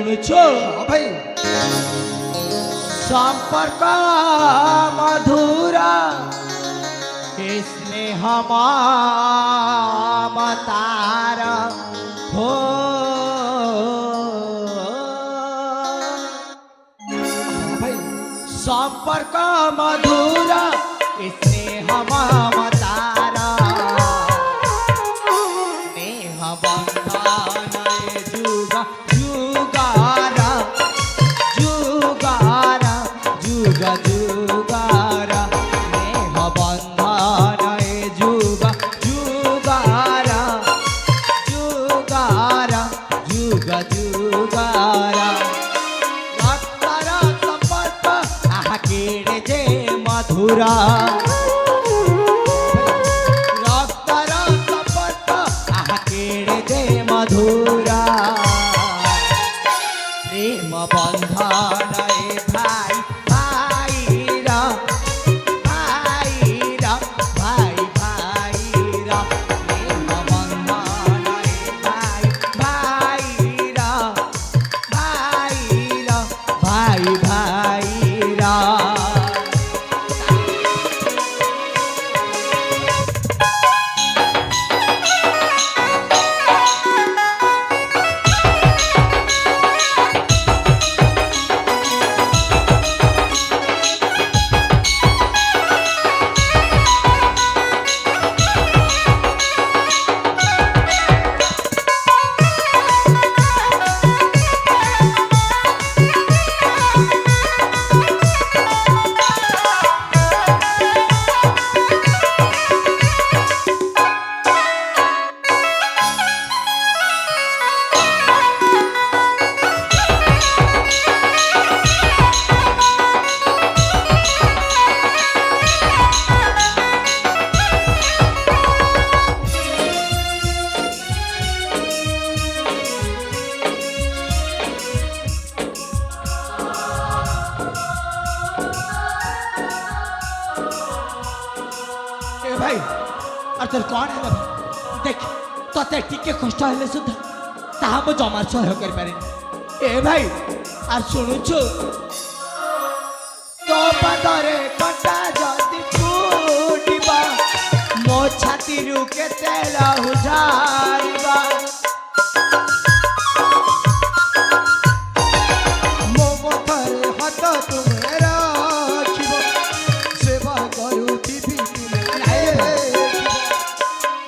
শুনেছো ভাই সম্পর্ক মধুরা স্নেহ মমতার হো ভাই সম্পর্ক মধুরা স্নেহ মমতার স্নেহ বন্ধনে যুগ যুগার যুগার যুগ যুগার স্নেহ বন্ধনে যুগ যুগার যুগার যুগ যুগার রক্তর সম্পর্ক আহা কেড়ে যে মধুরা রক্তর সম্পর্ক আহা কেড়ে যে মধুরা প্রেম বন্ধনে ভাই ভাইরা ভাইরা ভাই ভাইরা প্রেম বন্ধনে ভাই ভাইরা ভাইরা ভাই ভাইরা भाई और तोर कौन है देख तते टिके कष्ट हेले सुद्धा ताहा मो जमार सह्य कर पारे ए भाई आर सुनुछु तो पदरे कटा जदी फूटिबा मो छाती रु केते लहु झारिबा ମୋ ମଥାରେ ହାତ ତୁମେ ରଖିବ ସେବା କରୁଥିବି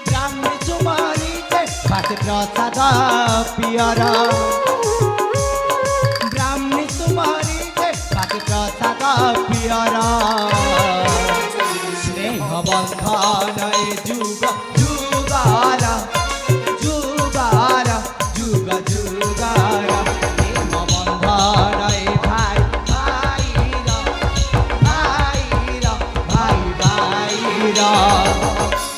ब्राह्मणी सुमारी के बाटे प्रसाद पियरा ब्राह्मणी सुमारी के बाटे प्रसाद पियरा स्नेह बंधन जुग जुगार जुगार जुग जुगार प्रेम बंधन भाई भाईरा भाईरा भाई भाईरा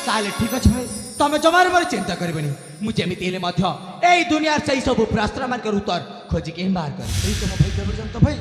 ताले ठीक अच्छे भाई तमें जमार बारे चिंता करबेनी मुझे एमिति हेले मध्य एई दुनियार सही सब प्रश्न मान कर उत्तर खोजी के बाहर कर ଏଇ ତମ ଭାଇ କେବେ ଜାଣିତ ଭାଇ